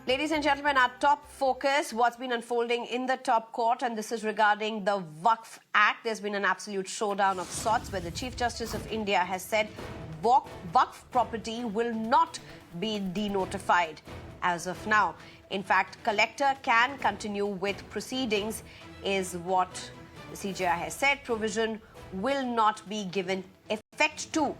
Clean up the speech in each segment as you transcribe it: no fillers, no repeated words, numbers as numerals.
Ladies and gentlemen, our top focus, what's been unfolding in the top court, and this is regarding the Waqf Act. There's been an absolute showdown of sorts where the Chief Justice of India has said Waqf property will not be denotified as of now. In fact, collector can continue with proceedings is what the CJI has said. Provision will not be given effect to.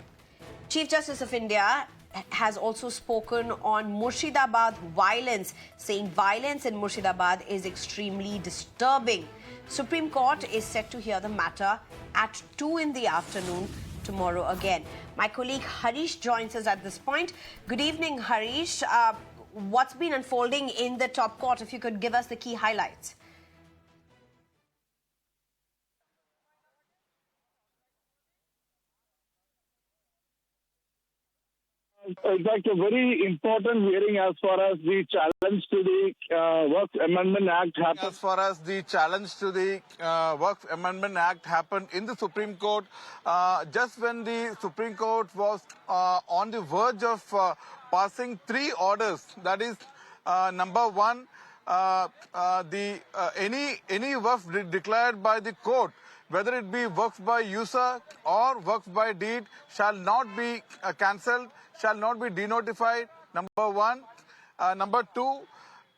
Chief Justice of India has also spoken on Murshidabad violence, saying violence in Murshidabad is extremely disturbing. Supreme Court is set to hear the matter at 2 in the afternoon tomorrow again. My colleague Harish joins us at this point. Good evening, Harish. What's been unfolding in the top court? If you could give us the key highlights. In fact, a very important hearing as far as the challenge to the Waqf Amendment Act happened. As far as the challenge to the Waqf Amendment Act happened in the Supreme Court, just when the Supreme Court was on the verge of passing 3 orders, that is, number one, any Waqf declared by the court, whether it be Waqf by user or Waqf by deed, shall not be cancelled, shall not be denotified, number one. Number two,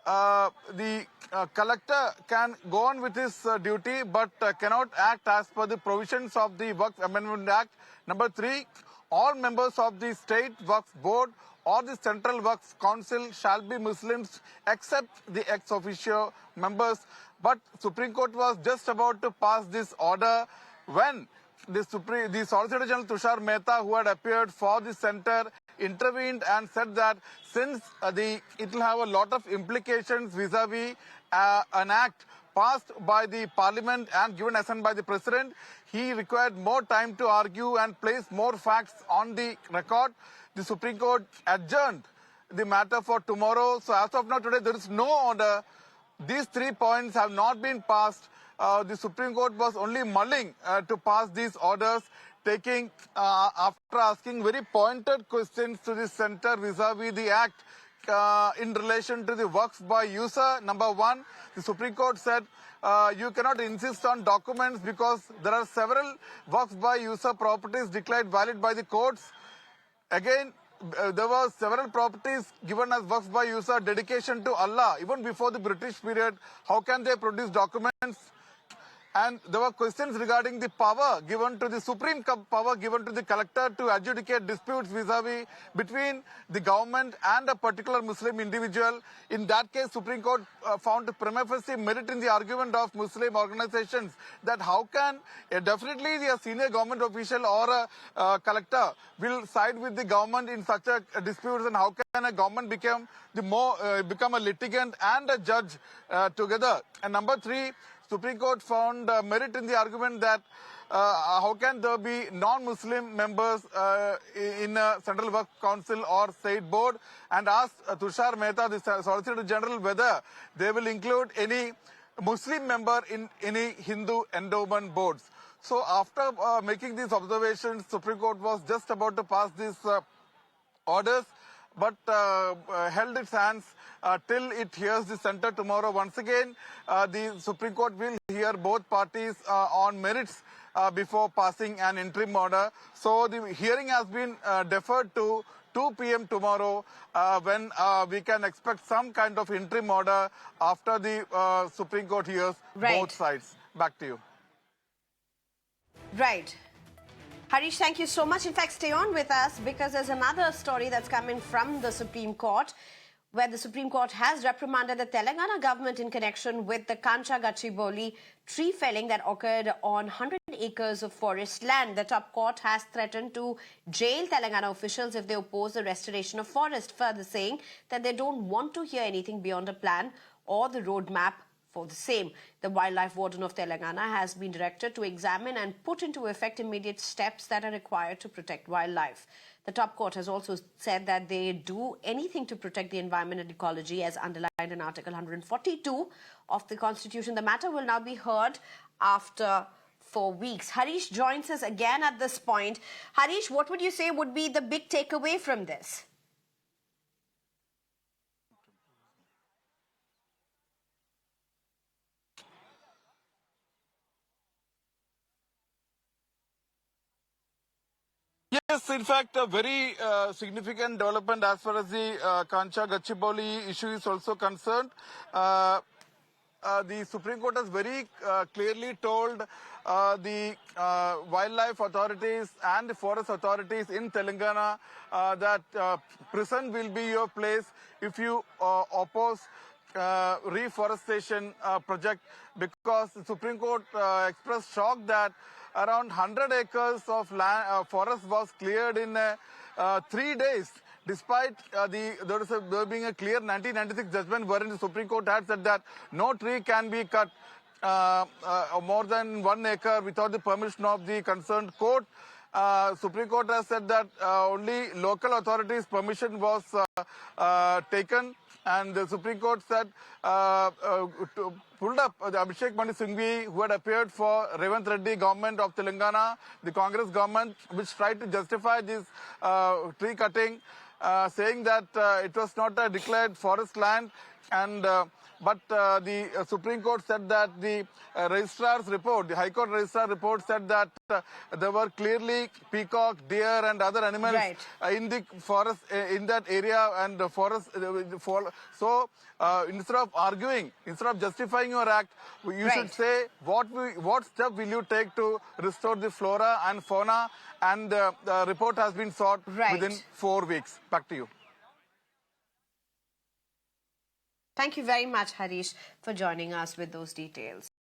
the collector can go on with his duty but cannot act as per the provisions of the Waqf Amendment Act. Number three, all members of the State Waqf Board or the Central Waqf Council shall be Muslims except the ex officio members. But Supreme Court was just about to pass this order when the Solicitor General Tushar Mehta, who had appeared for the centre, intervened and said that since it will have a lot of implications vis-a-vis an act passed by the Parliament and given assent by the President, he required more time to argue and place more facts on the record. The Supreme Court adjourned the matter for tomorrow. So as of now, today, there is no order. These 3 points have not been passed. The Supreme Court was only mulling to pass these orders, taking after asking very pointed questions to the centre vis-a-vis the act in relation to the Waqf by user. Number one, the Supreme Court said you cannot insist on documents because there are several Waqf by user properties declared valid by the courts. Again, there were several properties given as Waqf by user dedication to Allah even before the British period. How can they produce documents? And there were questions regarding the power given to the Supreme power given to the collector to adjudicate disputes vis-a-vis between the government and a particular Muslim individual. In that case, Supreme Court found prima facie merit in the argument of Muslim organizations that how can definitely a senior government official or a collector will side with the government in such a dispute, and how can a government become a litigant and a judge together. And number three, Supreme Court found merit in the argument that how can there be non-Muslim members in a Central Waqf Council or State Board, and asked Tushar Mehta, the Solicitor General, whether they will include any Muslim member in any Hindu endowment boards. So after making these observations, Supreme Court was just about to pass these orders, but held its hands till it hears the centre tomorrow. Once again, the Supreme Court will hear both parties on merits before passing an interim order. So the hearing has been deferred to 2 p.m. tomorrow when we can expect some kind of interim order after the Supreme Court hears both sides. Back to you. Right. Harish, thank you so much. In fact, stay on with us because there's another story that's coming from the Supreme Court where the Supreme Court has reprimanded the Telangana government in connection with the Kancha Gachibowli tree felling that occurred on 100 acres of forest land. The top court has threatened to jail Telangana officials if they oppose the restoration of forest, further saying that they don't want to hear anything beyond a plan or the roadmap for the same. The Wildlife Warden of Telangana has been directed to examine and put into effect immediate steps that are required to protect wildlife. The top court has also said that they do anything to protect the environment and ecology as underlined in Article 142 of the Constitution. The matter will now be heard after 4 weeks. Harish joins us again at this point. Harish, what would you say would be the big takeaway from this? Yes, in fact, a very significant development as far as the Kancha Gachibowli issue is also concerned. The Supreme Court has very clearly told the wildlife authorities and the forest authorities in Telangana that prison will be your place if you oppose reforestation project, because the Supreme Court expressed shock that around 100 acres of land, forest was cleared in 3 days, despite there being a clear 1996 judgment wherein the Supreme Court had said that no tree can be cut more than 1 acre without the permission of the concerned court. Supreme Court has said that only local authorities' permission was taken, and the Supreme Court said pulled up the Abhishek Manu Singhvi, who had appeared for Revanth Reddy government of Telangana, the Congress government, which tried to justify this tree cutting, saying that it was not a declared forest land, and but the Supreme Court said that the registrar's report, the High Court registrar report, said that there were clearly peacock, deer and other animals in the forest, in that area, and the forest. So instead of arguing, instead of justifying your act, you should say what step will you take to restore the flora and fauna, and the report has been sought within 4 weeks. Back to you. Thank you very much, Harish, for joining us with those details.